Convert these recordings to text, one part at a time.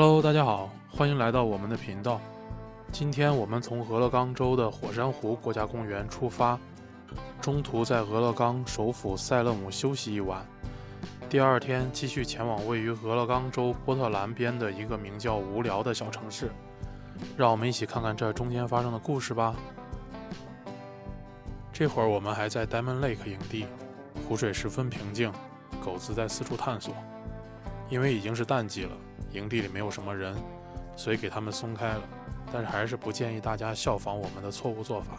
Hello， 大家好，欢迎来到我们的频道。今天我们从俄勒冈州的火山湖国家公园出发，中途在俄勒冈首府塞勒姆休息一晚。第二天继续前往位于俄勒冈州波特兰边的一个名叫无聊的小城市。让我们一起看看这中间发生的故事吧。这会儿我们还在 Diamond Lake 营地，湖水十分平静，狗子在四处探索。因为已经是淡季了，营地里没有什么人，所以给他们松开了。但是还是不建议大家效仿我们的错误做法。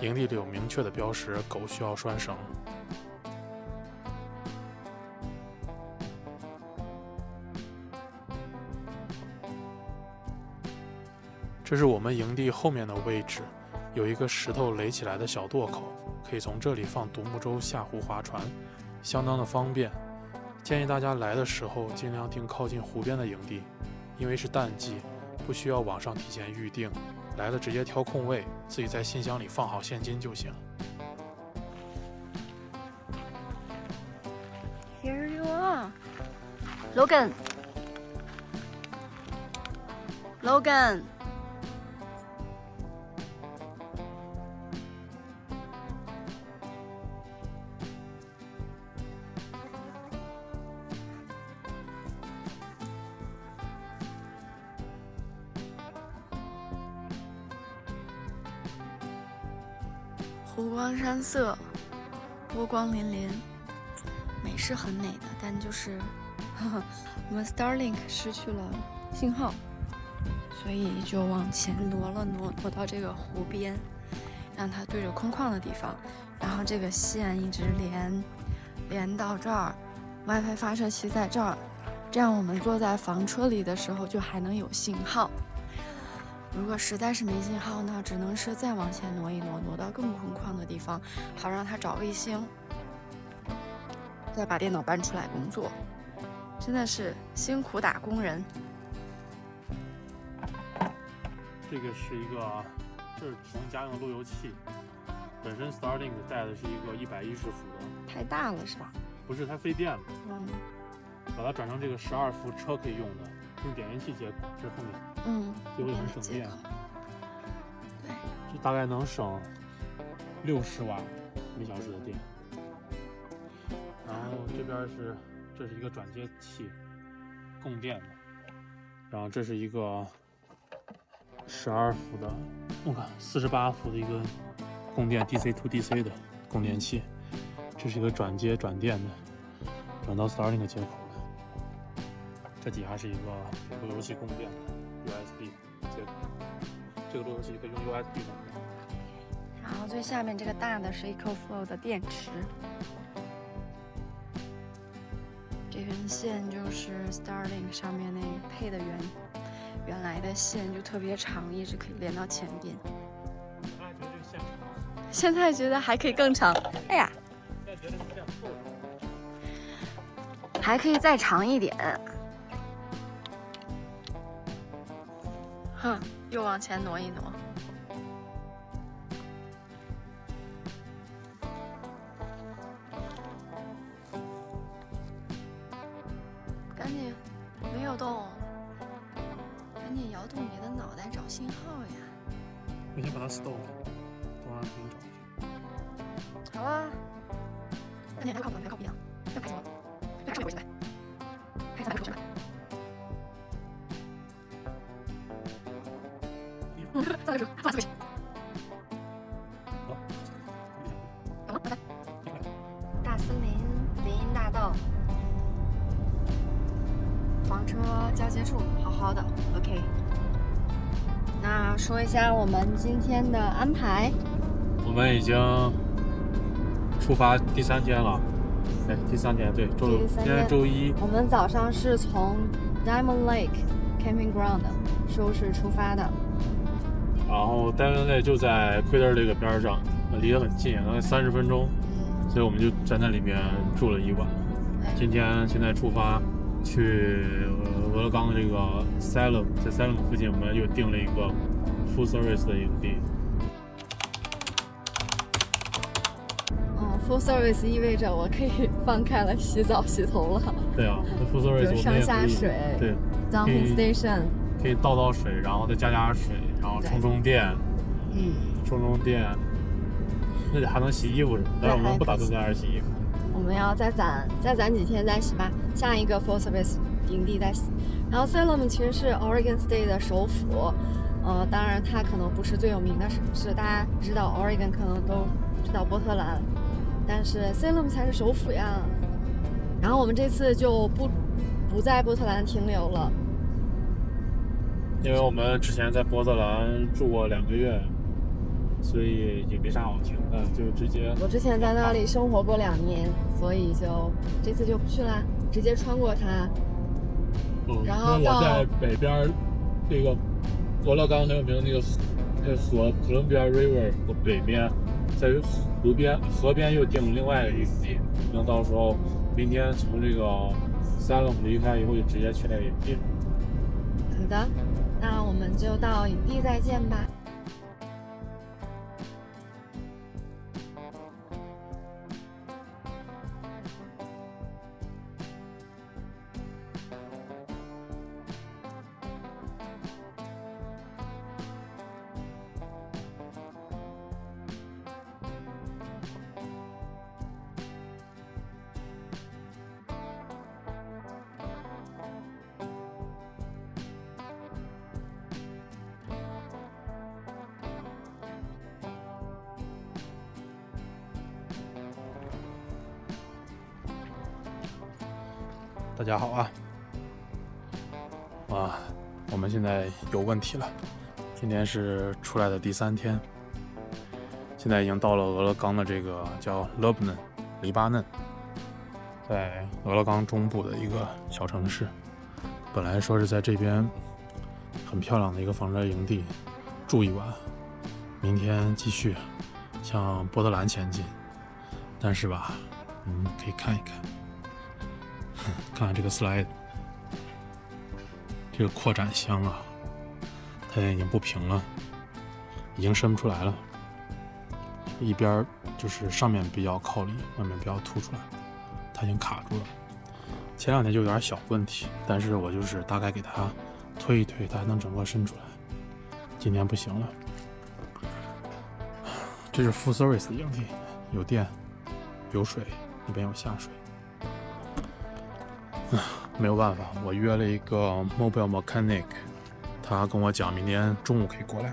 营地里有明确的标识，狗需要拴绳。这是我们营地后面的位置，有一个石头垒起来的小垛口，可以从这里放独木舟下湖划船，相当的方便。建议大家来的时候尽量订靠近湖边的营地，因为是淡季，不需要网上提前预定，来了直接挑空位，自己在信箱里放好现金就行。Here you are, Logan. Logan. 湖光山色，波光粼粼，美是很美的，但就是我们 Starlink 失去了信号，所以就往前挪到这个湖边，让它对着空旷的地方，然后这个线一直连到这儿 ，WiFi 发射器在这儿，这样我们坐在房车里的时候就还能有信号。如果实在是没信号呢，只能是再往前挪一挪，挪到更空旷的地方，好让它找卫星，再把电脑搬出来工作。真的是辛苦打工人。这个是一个，这是只能家用的路由器。本身 Starlink 带的是一个110伏的，太大了是吧？不是，它费电了。把它转成这个12伏车可以用的，用点烟器接口，这是后面。就会很省电。对，就大概能省60瓦每小时的电。然后这是一个转接器，供电的。然后这是一个12伏的，我看48伏的一个供电 DC to DC 的供电器。这是一个转接转电的，转到 Starlink 接口的。这底下是一个给路由器供电的。USB 接口，这个路由器可以用 USB 供电。然后最下面这个大的是 EcoFlow 的电池，这根线就是 Starlink 上面那配的原来的线，就特别长，一直可以连到前边。现在觉得还可以更长，哎呀，还可以再长一点。又往前挪一挪。赶紧，没有动，赶紧摇动你的脑袋找信号呀！我先把它 stop 了，等会儿给你找一下。好了，那你还靠谱，还靠谱一样，要开心吗？要开心回去呗，开心还回去呗。放手，放手。好，拜拜。大森林，林荫大道，房车交接处，好好的 ，OK。那说一下我们今天的安排。我们已经出发第3天了，第3天，对，今天周一。我们早上是从 Diamond Lake Camping Ground 收拾出发的。然后 Diamond Lake 就在 Crater Lake 边上，离得很近，大概30分钟，所以我们就在那里面住了一晚。现在出发去俄勒冈的这个 Salem， 在 Salem 附近，我们又订了一个 Full Service 的营地。Full Service 意味着我可以放开了洗澡洗头了。对啊，Full Service 我们也上下水，对， dumping station，可以倒水，然后再加水，然后充电，充电，那里还能洗衣服什么的，但是我们不打算在那儿洗衣服。我们要再攒几天再洗吧，下一个 full service 营地再洗。然后 Salem 其实是 Oregon State 的首府，当然它可能不是最有名的城市，大家知道 Oregon 可能都知道波特兰，但是 Salem 才是首府呀。然后我们这次就不在波特兰停留了，因为我们之前在波特兰住过2个月，所以也没啥好停的，就直接。我之前在那里生活过2年，所以就这次就不去了，直接穿过它。然后我在北边这个俄勒冈很有名的那个河哥伦比亚 River 的北边，在河边又定另外一个营地，那到时候明天从这个 Salem 离开以后就直接去那个营地。好的，那我们就到营地再见吧。大家好啊！我们现在有问题了。今天是出来的第3天，现在已经到了俄勒冈的这个叫黎巴嫩，在俄勒冈中部的一个小城市。本来说是在这边很漂亮的一个房车营地住一晚，明天继续向波特兰前进。但是吧，可以看一看。看看这个 slide， 这个扩展箱啊，它已经不平了，已经伸不出来了。一边就是上面比较靠里，外面比较凸出来，它已经卡住了。前2天就有点小问题，但是我就是大概给它推一推，它还能整个伸出来。今天不行了。这是 full service 的营地，有电，有水，那边有下水。没有办法，我约了一个 mobile mechanic， 他跟我讲明天中午可以过来，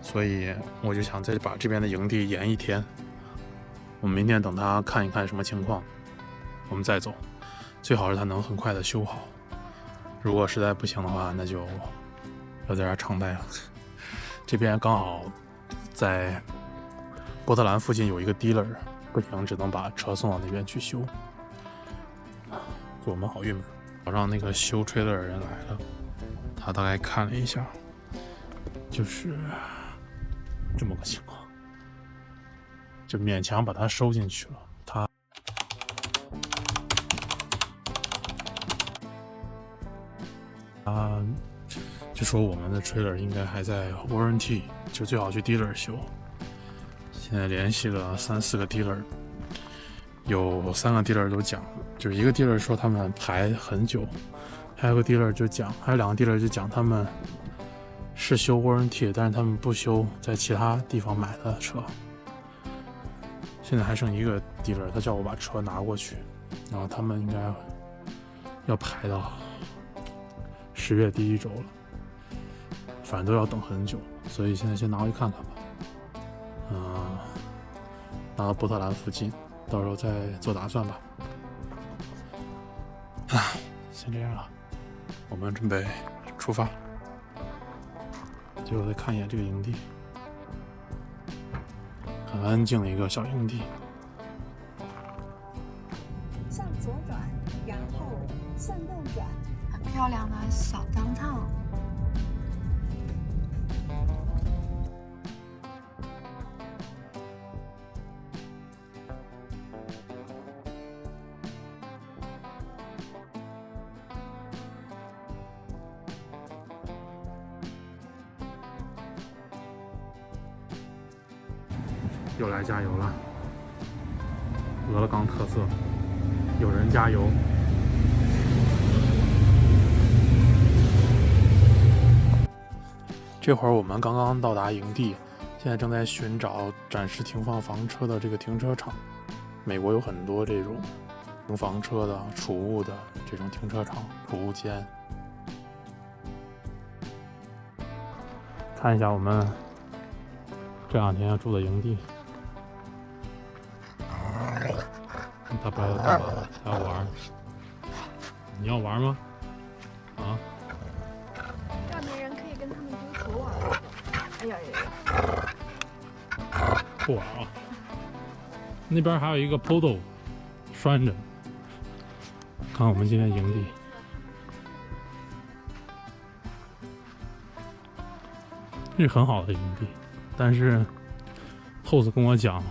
所以我就想再把这边的营地延1天。我们明天等他看一看什么情况，我们再走。最好是他能很快的修好，如果实在不行的话，那就要在这儿常待了。这边刚好在波特兰附近有一个 dealer， 不行只能把车送到那边去修。祝我们好运吧。早上那个修trailer的人来了，他大概看了一下，就是这么个情况，就勉强把它收进去了。他就说我们的 trailer 应该还在 warranty， 就最好去 dealer 修。现在联系了3、4个 dealer。有3个 dealer 都讲，就是一个 dealer 说他们排很久，还有个 dealer 就讲，还有2个 dealer 就讲他们是修 warranty， 但是他们不修在其他地方买的车。现在还剩一个 dealer， 他叫我把车拿过去，然后他们应该要排到10月第1周了，反正都要等很久，所以现在先拿回去看看吧。拿到波特兰附近。到时候再做打算吧。先这样了，我们准备出发。最后再看一眼这个营地，很安静的一个小营地。向左转，然后向右转。很漂亮的小downtown。又来加油了，俄勒冈特色，有人加油。这会儿我们刚刚到达营地，现在正在寻找暂时停放房车的这个停车场。美国有很多这种停房车的、储物的这种停车场、储物间。看一下我们这2天要住的营地。大伯还要玩，你要玩吗？啊？大美人可以跟他们丢球玩。哎呀呀！不玩啊！那边还有一个 Podo 拴着。看我们今天营地，这是很好的营地，但是 Host 跟我讲，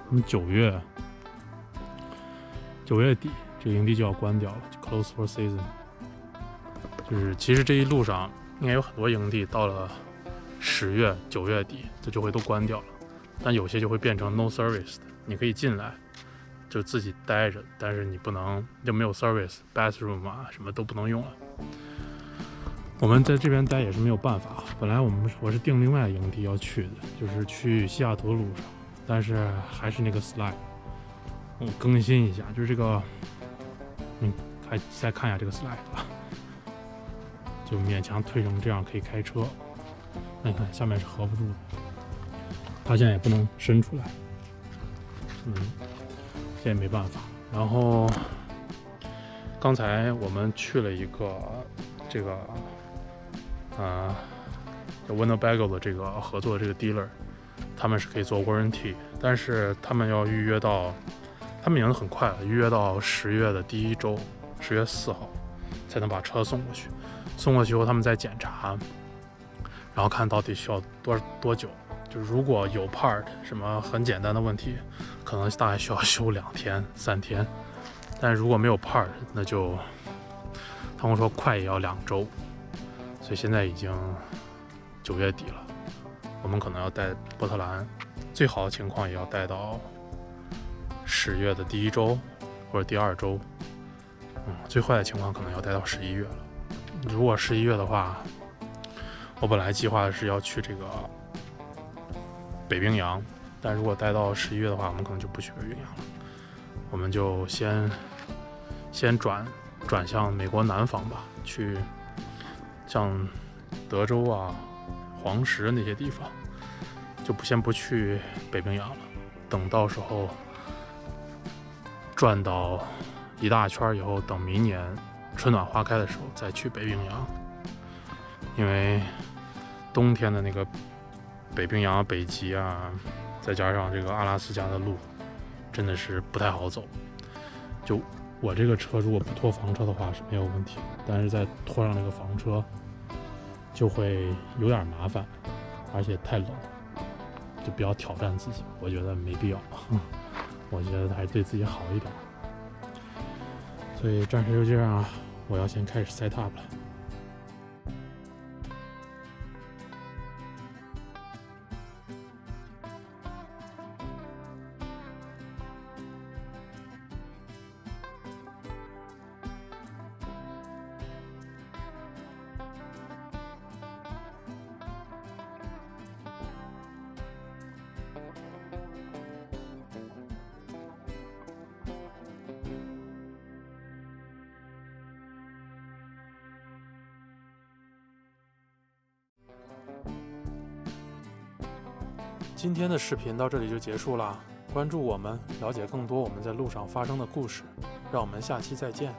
他们9月底这个营地就要关掉了，就 close for season。就是其实这一路上应该有很多营地到了10月、9月底，这就会都关掉了。但有些就会变成 no service 的，你可以进来，就自己待着，但是你不能就没有 service，bathroom 啊什么都不能用了。我们在这边待也是没有办法。本来我是订另外营地要去的，就是去西雅图路上，但是还是那个 slide。我更新一下，就是这个，还再看一下这个 slide 吧，就勉强推成这样可以开车。那你看下面是合不住的，它现在也不能伸出来，现在没办法。然后刚才我们去了一个这个Winnebago 的这个合作的这个 dealer， 他们是可以做 warranty， 但是他们要预约到，他们已经很快了，预约到10月的第1周，10月4号才能把车送过去。送过去后，他们再检查，然后看到底需要多久。就是如果有 part 什么很简单的问题，可能大概需要修2天3天，但如果没有 part， 那就他们说快也要2周。所以现在已经9月底了，我们可能要待波特兰，最好的情况也要待到10月的第1周或者第2周，最坏的情况可能要待到11月了。如果11月的话，我本来计划的是要去这个北冰洋，但如果待到11月的话，我们可能就不去北冰洋了，我们就先转向美国南方吧，去像德州啊、黄石那些地方，就先不去北冰洋了。等到时候转到一大圈以后，等明年春暖花开的时候再去北冰洋，因为冬天的那个北冰洋、北极啊，再加上这个阿拉斯加的路，真的是不太好走。就我这个车如果不拖房车的话是没有问题，但是再拖上那个房车就会有点麻烦，而且太冷，就比较挑战自己，我觉得没必要。我觉得还是对自己好一点。所以暂时就这样，我要先开始 set up 了。今天的视频到这里就结束了，关注我们，了解更多我们在路上发生的故事，让我们下期再见。